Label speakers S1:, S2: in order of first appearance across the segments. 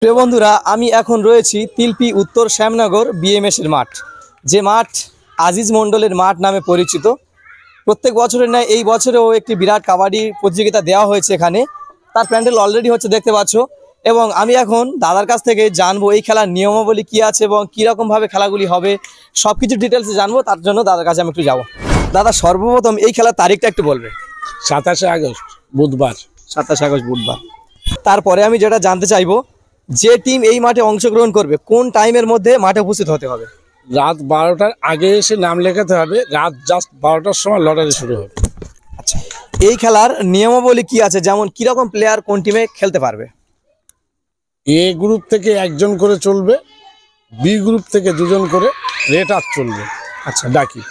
S1: প্রিয় বন্ধুরা, আমি এখন রয়েছি তিলপি উত্তর শ্যামনগর বিএমএস এর মাঠ, যে মাঠ আজিজ মণ্ডলের মাঠ নামে পরিচিত। প্রত্যেক বছরের ন্যায় এই বছরেও একটি বিরাট কাবাডি প্রতিযোগিতা দেওয়া হয়েছে এখানে। তার প্যান্ডেল অলরেডি হচ্ছে, দেখতে পাচ্ছ। এবং আমি এখন দাদার কাছ থেকে জানবো এই খেলার নিয়মাবলী কী আছে এবং কীরকমভাবে খেলাগুলি হবে, সব কিছু ডিটেলসে জানবো। তার জন্য দাদার কাছে আমি একটু যাবো। দাদা, সর্বপ্রথম এই খেলার তারিখটা একটু বলবে।
S2: 27 আগস্ট বুধবার।
S1: 27 আগস্ট বুধবার। তারপরে আমি যেটা জানতে চাইবো, যে টিম এই মাঠে অংশগ্রহণ করবে কোন টাইমের মধ্যে মাঠে উপস্থিত হতে হবে?
S2: রাত 12টার আগে এসে নাম লেখাতে হবে। রাত জাস্ট 12টার সময় লটারি শুরু হবে।
S1: আচ্ছা, এই খেলার নিয়মাবলী কি আছে, যেমন কিরকম প্লেয়ার কোন টিমে খেলতে পারবে?
S2: এ গ্রুপ থেকে একজন করে চলবে, বি গ্রুপ থেকে দুজন করে, রেটার চলবে।
S1: আচ্ছা,
S2: ডাকি।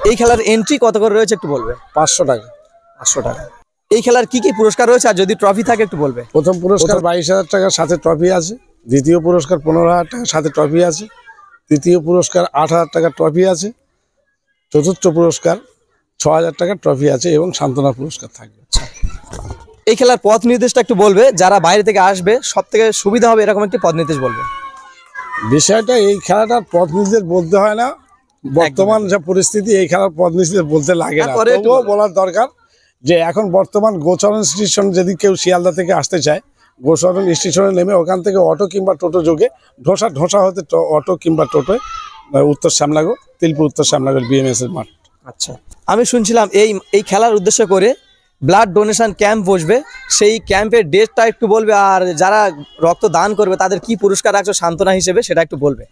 S1: এই খেলার এন্ট্রি কত করে রয়েছে একটু বলবে?
S2: 500 টাকা।
S1: 500 টাকা। এই খেলার কি কি পুরস্কার রয়েছে, আর যদি ট্রফি থাকে একটু বলবে?
S2: প্রথম পুরস্কার 22,000 টাকার সাথে ট্রফি আছে। দ্বিতীয় পুরস্কার 15,000 টাকার সাথে ট্রফি আছে। তৃতীয় পুরস্কার 8,000 টাকার ট্রফি আছে। চতুর্থ পুরস্কার 6,000 টাকার ট্রফি আছে এবং সান্ত্বনা পুরস্কার থাকবে।
S1: এই খেলার পথ নির্দেশটা একটু বলবে, যারা বাইরে থেকে আসবে সব থেকে সুবিধা হবে এরকম একটি পথ নির্দেশ বলবে।
S2: বিষয়টা, এই খেলাটার পথ নির্দেশ বলতে হয় না। বর্তমান যা পরিস্থিতি, এই খেলার পথ নির্দেশ বলতে লাগে না। তবুও বলার দরকার যে এখন বর্তমান গোচরণ স্টেশন, যদি কেউ শিয়ালদা থেকে আসতে চায়, গোচরণ স্টেশনে নেমে ওখান থেকে অটো কিংবা টোটো যোগে ঢোসা হতে অটো কিংবা টোটোয় উত্তর শ্যামনগর, তিলপি উত্তর শ্যামনগর বিএমএস এর মাঠ।
S1: আচ্ছা, আমি শুনছিলাম এই খেলার উদ্দেশ্য করে ব্লাড ডোনেশন ক্যাম্প বসবে, সেই ক্যাম্পের ডেটটা একটু বলবে, আর যারা রক্ত দান করবে তাদের কি পুরস্কার রাখছো সান্ত্বনা হিসেবে, সেটা একটু বলবে।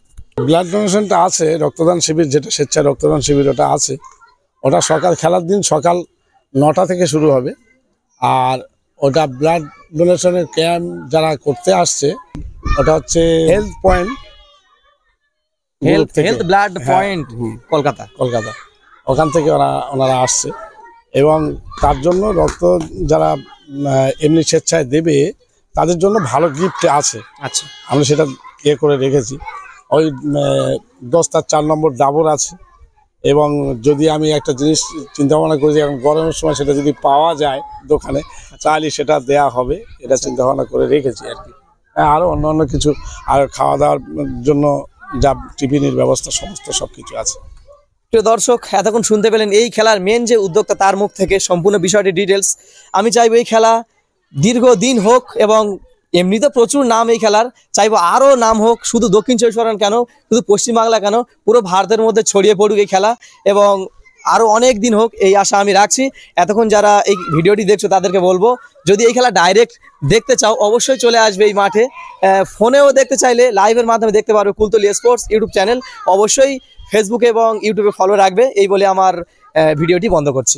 S2: ব্লাড ডোনেশনটা আছে, রক্তদান শিবির, যেটা স্বেচ্ছায় রক্তদান শিবির, ওটা আছে। ওটা সকাল, খেলার দিন সকাল 9টা থেকে শুরু হবে। আর ওটা ব্লাড ডোনেশনের ক্যাম্প যারা করতে আসছে, ওটা হচ্ছে health point,
S1: health blood point, Kolkata.
S2: ওখান থেকে ওনারা আসছে। এবং তার জন্য রক্ত যারা এমনি স্বেচ্ছায় দেবে, তাদের জন্য ভালো গিফট আছে।
S1: আচ্ছা,
S2: আমরা সেটা করে রেখেছি। ওই 10 4 নম্বর ডাবর আছে। এবং যদি আমি একটা জিনিস চিন্তা ভাবনা করেছি, এখন গরমের সময় সেটা যদি পাওয়া যায় দোকানে, তাহলে সেটা দেয়া হবে, এটা চিন্তা ভাবনা করে রেখেছি আর কি। আরও অন্য কিছু, আর খাওয়া দাওয়ার জন্য যা টিফিনের ব্যবস্থা, সমস্ত সব কিছু আছে।
S1: প্রিয় দর্শক, এতক্ষণ শুনতে পেলেন এই খেলার মেন যে উদ্যোক্তা, তার মুখ থেকে সম্পূর্ণ বিষয়টি ডিটেলস। আমি চাইবো এই খেলা দীর্ঘদিন হোক, এবং এমনি তো প্রচুর নাম এই খেলার, চাইবো আরও নাম হোক। শুধু দক্ষিণ চব্বিশ পরগনা কেন, শুধু পশ্চিমবাংলা কেন, পুরো ভারতের মধ্যে ছড়িয়ে পড়ুক এই খেলা, এবং আরও অনেক দিন হোক, এই আশা আমি রাখছি। এতক্ষণ যারা এই ভিডিওটি দেখছো তাদেরকে বলবো, যদি এই খেলা ডাইরেক্ট দেখতে চাও অবশ্যই চলে আসবে এই মাঠে। ফোনেও দেখতে চাইলে লাইভের মাধ্যমে দেখতে পারবে কুলতলি স্পোর্টস ইউটিউব চ্যানেল। অবশ্যই ফেসবুকে এবং ইউটিউবে ফলো রাখবে। এই বলে আমার ভিডিওটি বন্ধ করছি।